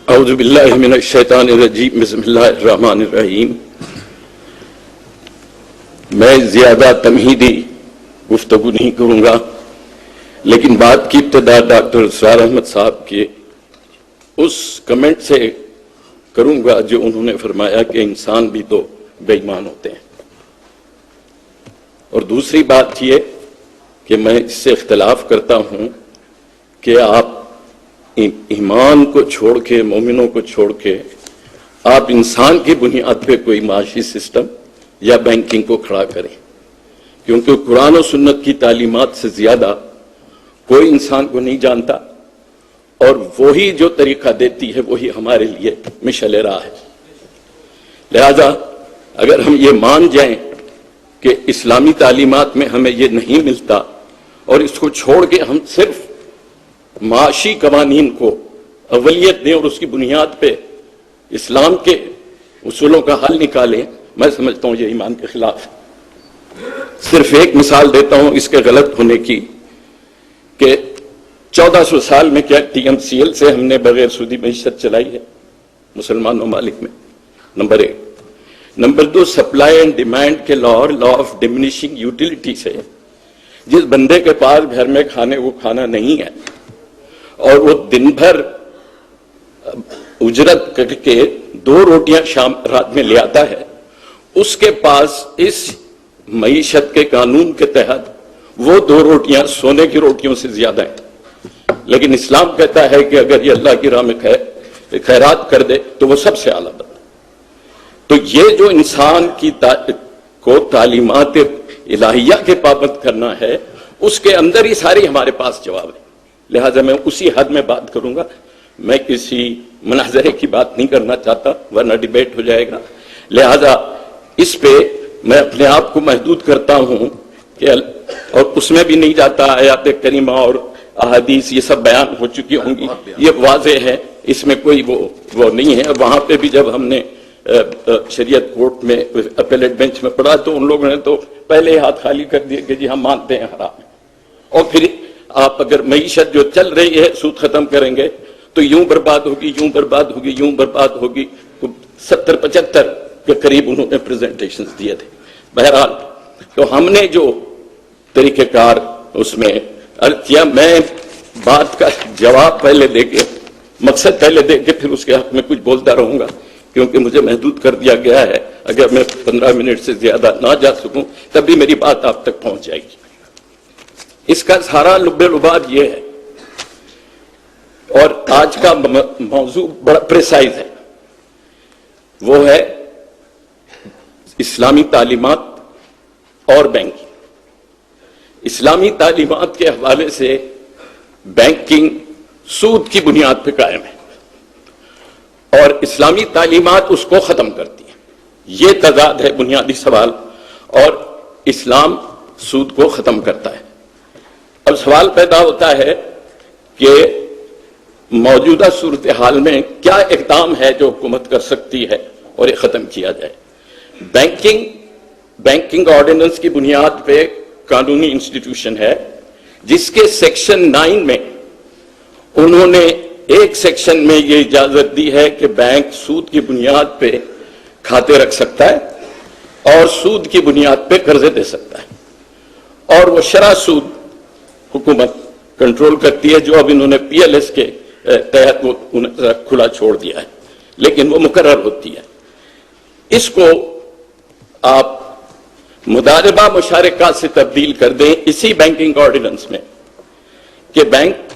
اعوذ باللہ من الشیطان الرجیم بسم اللہ الرحمن الرحیم۔ میں زیادہ تمہیدی گفتگو نہیں کروں گا، لیکن بات کی ابتدا ڈاکٹر اسرار احمد صاحب کے اس کمنٹ سے کروں گا جو انہوں نے فرمایا کہ انسان بھی تو بے ایمان ہوتے ہیں، اور دوسری بات یہ کہ میں اس سے اختلاف کرتا ہوں کہ آپ ایمان کو چھوڑ کے، مومنوں کو چھوڑ کے آپ انسان کی بنیاد پہ کوئی معاشی سسٹم یا بینکنگ کو کھڑا کریں، کیونکہ قرآن و سنت کی تعلیمات سے زیادہ کوئی انسان کو نہیں جانتا، اور وہی جو طریقہ دیتی ہے وہی ہمارے لیے مشعل راہ ہے۔ لہذا اگر ہم یہ مان جائیں کہ اسلامی تعلیمات میں ہمیں یہ نہیں ملتا اور اس کو چھوڑ کے ہم صرف معاشی قوانین کو اولیت دیں اور اس کی بنیاد پہ اسلام کے اصولوں کا حل نکالیں، میں سمجھتا ہوں یہ ایمان کے خلاف ہے۔ صرف ایک مثال دیتا ہوں اس کے غلط ہونے کی کہ 1400 سال میں کیا ٹی ایم سی ایل سے ہم نے بغیر سودی معیشت چلائی ہے مسلمان ممالک میں؟ Number 1۔ Number 2، supply and demand کے لا آف ڈیمینشنگ یوٹیلیٹی سے جس بندے کے پاس گھر میں کھانے کو کھانا نہیں ہے اور وہ دن بھر اجرت کر کے 2 روٹیاں شام رات میں لے آتا ہے، اس کے پاس اس معیشت کے قانون کے تحت وہ 2 روٹیاں سونے کی روٹیوں سے زیادہ ہیں، لیکن اسلام کہتا ہے کہ اگر یہ اللہ کی راہ میں خیرات کر دے تو وہ سب سے اعلیٰ بندہ۔ تو یہ جو انسان کی کو تعلیمات الہیہ کے پابند کرنا ہے، اس کے اندر ہی ساری ہمارے پاس جواب ہے۔ لہٰذا میں اسی حد میں بات کروں گا، میں کسی مناظرے کی بات نہیں کرنا چاہتا ورنہ ڈیبیٹ ہو جائے گا۔ لہٰذا اس پہ میں اپنے آپ کو محدود کرتا ہوں کہ اور اس میں بھی نہیں جاتا، آیات کریمہ اور احادیث یہ سب بیان ہو چکی ہوں گی، یہ واضح ہے، اس میں کوئی وہ نہیں ہے۔ وہاں پہ بھی جب ہم نے شریعت کورٹ میں اپیلیٹ بینچ میں پڑھا تو ان لوگوں نے تو پہلے ہی ہاتھ خالی کر دیے کہ جی ہم مانتے ہیں حرام ہے، اور پھر آپ اگر معیشت جو چل رہی ہے سود ختم کریں گے تو یوں برباد ہوگی، یوں برباد ہوگی، یوں برباد ہوگی۔ 70-75 کے قریب انہوں نے پریزنٹیشنز دیے تھے۔ بہرحال تو ہم نے جو طریقہ کار اس میں عرض کیا، میں بات کا جواب پہلے دے کے، مقصد پہلے دے کے پھر اس کے حق میں کچھ بولتا رہوں گا، کیونکہ مجھے محدود کر دیا گیا ہے۔ اگر میں 15 منٹ سے زیادہ نہ جا سکوں تب بھی میری بات آپ تک پہنچ جائے گی۔ اس کا سارا لب لباب یہ ہے، اور آج کا موضوع بڑا پریسائز ہے، وہ ہے اسلامی تعلیمات اور بینکنگ۔ اسلامی تعلیمات کے حوالے سے بینکنگ سود کی بنیاد پہ قائم ہے اور اسلامی تعلیمات اس کو ختم کرتی ہیں۔ یہ تضاد ہے بنیادی سوال، اور اسلام سود کو ختم کرتا ہے۔ اب سوال پیدا ہوتا ہے کہ موجودہ صورتحال میں کیا اقدام ہے جو حکومت کر سکتی ہے اور یہ ختم کیا جائے۔ بینکنگ آرڈیننس کی بنیاد پہ قانونی انسٹیٹیوشن ہے، جس کے سیکشن 9 میں انہوں نے ایک سیکشن میں یہ اجازت دی ہے کہ بینک سود کی بنیاد پہ کھاتے رکھ سکتا ہے اور سود کی بنیاد پہ قرضے دے سکتا ہے، اور وہ شرح سود حکومت کنٹرول کرتی ہے، جو اب انہوں نے پی ایل ایس کے تحت وہ کھلا چھوڑ دیا ہے، لیکن وہ مقرر ہوتی ہے۔ اس کو آپ مضاربہ مشارکہ سے تبدیل کر دیں اسی بینکنگ آرڈیننس میں، کہ بینک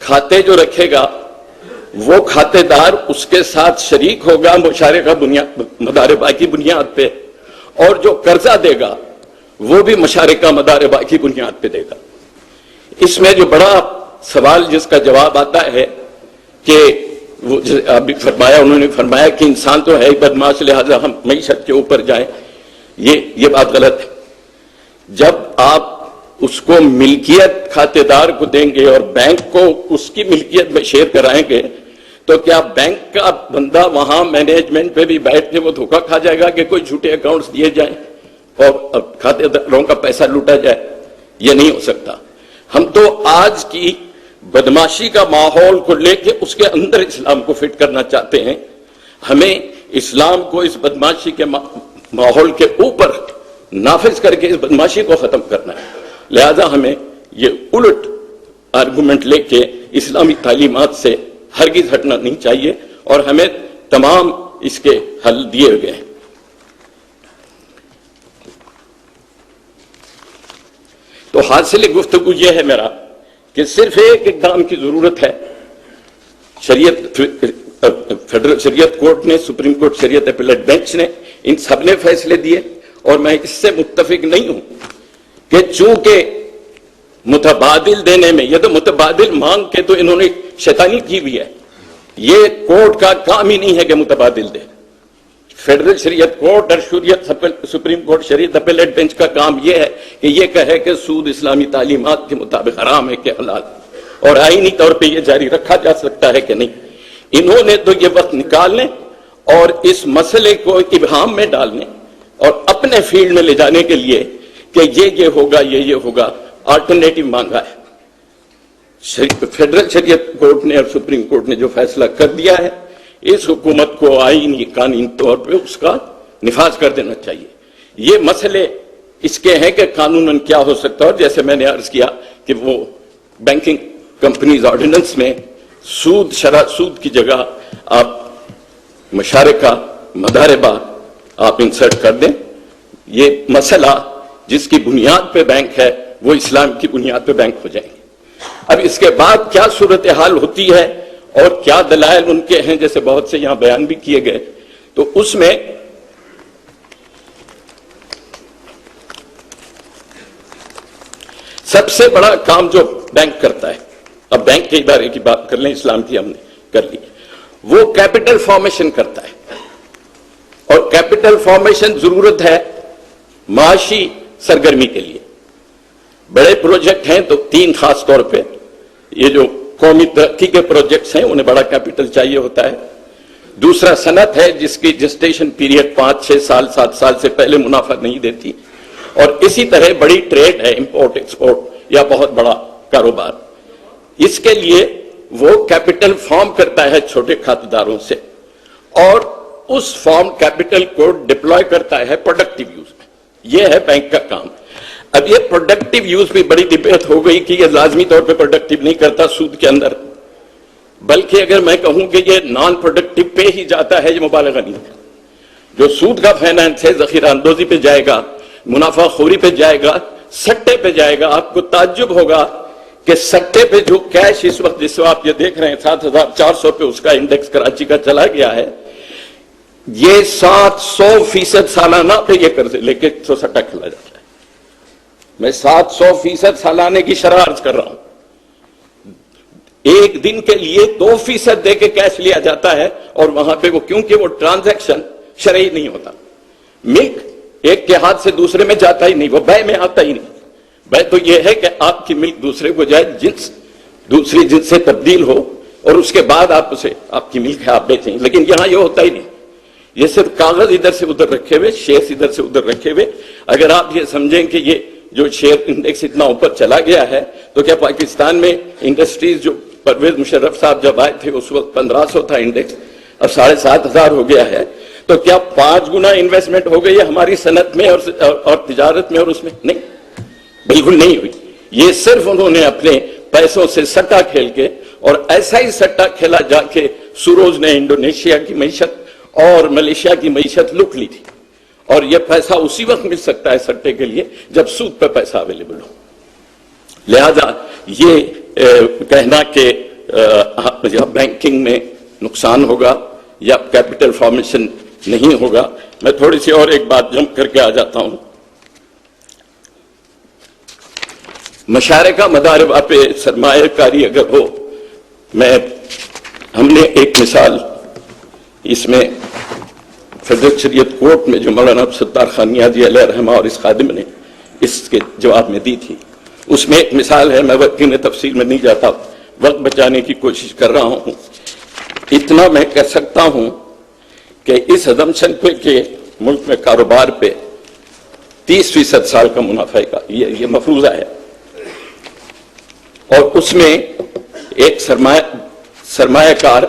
کھاتے جو رکھے گا وہ کھاتے دار اس کے ساتھ شریک ہوگا مشارکہ مضاربہ کی بنیاد پہ، اور جو قرضہ دے گا وہ بھی مشارکہ مضاربہ کی بنیاد پہ دے گا۔ اس میں جو بڑا سوال جس کا جواب آتا ہے کہ وہ ابھی فرمایا، انہوں نے فرمایا کہ انسان تو ہے ہی بدماش، لہذا ہم معیشت کے اوپر جائیں، یہ بات غلط ہے۔ جب آپ اس کو ملکیت کھاتے دار کو دیں گے اور بینک کو اس کی ملکیت میں شیئر کرائیں گے، تو کیا بینک کا بندہ وہاں مینجمنٹ پہ بھی بیٹھ کے وہ دھوکہ کھا جائے گا کہ کوئی جھوٹے اکاؤنٹس دیے جائیں اور کھاتے داروں کا پیسہ لوٹا جائے؟ یہ نہیں ہو سکتا۔ ہم تو آج کی بدماشی کا ماحول کو لے کے اس کے اندر اسلام کو فٹ کرنا چاہتے ہیں. ہمیں اسلام کو اس بدماشی کے ماحول کے اوپر نافذ کر کے اس بدماشی کو ختم کرنا ہے. لہذا ہمیں یہ الٹ آرگومنٹ لے کے اسلامی تعلیمات سے ہرگز ہٹنا نہیں چاہیے، اور ہمیں تمام اس کے حل دیے گئے ہیں. تو حاصل گفتگو یہ ہے میرا کہ صرف ایک اقدام کی ضرورت ہے. فیڈرل شریعت کورٹ نے، سپریم کورٹ شریعت اپیلیٹ بینچ نے، ان سب نے فیصلے دیے، اور میں اس سے متفق نہیں ہوں کہ چونکہ متبادل دینے میں، یہ تو متبادل مانگ کے تو انہوں نے شیطانی کی ہوئی ہے. یہ کورٹ کا کام ہی نہیں ہے کہ متبادل دے. فیڈرل شریعت کورٹ اور سپریم کورٹ شریعت اپیلیٹ بینچ کا کام یہ ہے کہ یہ کہے کہ سود اسلامی تعلیمات کے مطابق حرام ہے کہ حلال، اور آئینی طور پہ یہ جاری رکھا جا سکتا ہے کہ نہیں. انہوں نے تو یہ وقت نکالنے اور اس مسئلے کو ابہام میں ڈالنے اور اپنے فیلڈ میں لے جانے کے لیے کہ یہ ہوگا، یہ ہوگا، آلٹرنیٹو مانگا ہے. فیڈرل شریعت کورٹ نے اور سپریم کورٹ نے جو فیصلہ کر دیا ہے، اس حکومت کو آئینی قانونی طور پہ اس کا نفاذ کر دینا چاہیے. یہ مسئلے اس کے ہیں کہ قانوناً کیا ہو سکتا ہے. اور جیسے میں نے عرض کیا کہ وہ بینکنگ کمپنیز آرڈیننس میں شرح سود کی جگہ آپ مشارکہ، مداربہ آپ انسرٹ کر دیں. یہ مسئلہ جس کی بنیاد پہ بینک ہے وہ اسلام کی بنیاد پہ بینک ہو جائیں گے. اب اس کے بعد کیا صورتحال ہوتی ہے اور کیا دلائل ان کے ہیں، جیسے بہت سے یہاں بیان بھی کیے گئے، تو اس میں سب سے بڑا کام جو بینک کرتا ہے، اب بینک کے ادارے کی بات کر لیں، اسلام کی ہم نے کر لی، وہ کیپٹل فارمیشن کرتا ہے. اور کیپٹل فارمیشن ضرورت ہے معاشی سرگرمی کے لیے. بڑے پروجیکٹ ہیں تو 3 خاص طور پہ یہ جو قومی ترقی کے پروجیکٹس ہیں انہیں بڑا کیپٹل چاہیے ہوتا ہے. دوسرا صنعت ہے جس کی جسٹیشن پیریڈ 5-6 سال 7 سال سے پہلے منافع نہیں دیتی. اور اسی طرح بڑی ٹریڈ ہے، امپورٹ ایکسپورٹ یا بہت بڑا کاروبار. اس کے لیے وہ کیپٹل فارم کرتا ہے چھوٹے کھاتےداروں سے، اور اس فارم کیپٹل کو ڈپلوائے کرتا ہے پروڈکٹیو یوز میں. یہ ہے بینک کا کام. اب یہ پروڈکٹیو یوز بھی بڑی ڈبیٹ ہو گئی کہ یہ لازمی طور پہ پروڈکٹیو نہیں کرتا سود کے اندر، بلکہ اگر میں کہوں کہ یہ نان پروڈکٹیو پہ ہی جاتا ہے، یہ مبالغہ نہیں ہے. جو سود کا فائنانس ہے ذخیرہ اندوزی پہ جائے گا، منافع خوری پہ جائے گا، سٹے پہ جائے گا. آپ کو تعجب ہوگا کہ سٹے پہ جو کیش اس وقت جس کو آپ یہ دیکھ رہے ہیں 7400 پہ اس کا انڈیکس کراچی کا چلا گیا ہے، یہ 700% سالانہ پہ یہ قرض لے کے سٹا کھلا جاتا ہے. میں 700% سالانہ کی شرح عرض کر رہا ہوں. ایک دن کے لیے 2% دے کے کیش لیا جاتا ہے، اور وہاں پہ وہ کیونکہ وہ ٹرانزیکشن شرعی نہیں ہوتا. ملک ایک کے ہاتھ سے دوسرے میں جاتا ہی نہیں، وہ بے میں آتا ہی نہیں. بے تو یہ ہے کہ آپ کی ملک دوسرے کو جائے، جنس دوسری جنس سے تبدیل ہو، اور اس کے بعد آپ اسے، آپ کی ملک ہے آپ بیچیں. لیکن یہاں یہ ہوتا ہی نہیں. یہ صرف کاغذ ادھر سے ادھر رکھے ہوئے، شیئر ادھر سے ادھر رکھے ہوئے. اگر آپ یہ سمجھیں کہ یہ جو شیئر انڈیکس اتنا اوپر چلا گیا ہے، تو کیا پاکستان میں انڈسٹریز، جو پرویز مشرف صاحب جب آئے تھے اس وقت 1500 تھا انڈیکس، اب 7500 ہو گیا ہے، تو کیا 5 گنا انویسٹمنٹ ہو گئی ہے ہماری صنعت میں اور تجارت میں، اور اس میں نہیں، بالکل نہیں ہوئی. یہ صرف انہوں نے اپنے پیسوں سے سٹا کھیل کے، اور ایسا ہی سٹا کھیلا جا کے سوروز نے انڈونیشیا کی معیشت اور ملیشیا کی معیشت لوٹ لی تھی. اور یہ پیسہ اسی وقت مل سکتا ہے سٹے کے لیے جب سود پہ پیسہ اویلیبل ہو. لہذا یہ کہنا کہ بینکنگ میں نقصان ہوگا یا کیپٹل فارمیشن نہیں ہوگا، میں تھوڑی سی اور ایک بات جمپ کر کے آ جاتا ہوں. مشارکہ مداربہ پہ سرمایہ کاری اگر ہو، ہم نے ایک مثال اس میں فیڈرل شریعت کورٹ میں جو مولانا ستار خان نیازی علیہ رحمہ اور اس خادم نے اس کے جواب میں دی تھی، اس میں ایک مثال ہے. میں وقت میں تفصیل میں نہیں جاتا، وقت بچانے کی کوشش کر رہا ہوں. اتنا میں کہہ سکتا ہوں کہ اس assumption پہ کہ ملک میں کاروبار پہ 30% سال کا منافع کا یہ مفروضہ ہے، اور اس میں ایک سرمایہ کار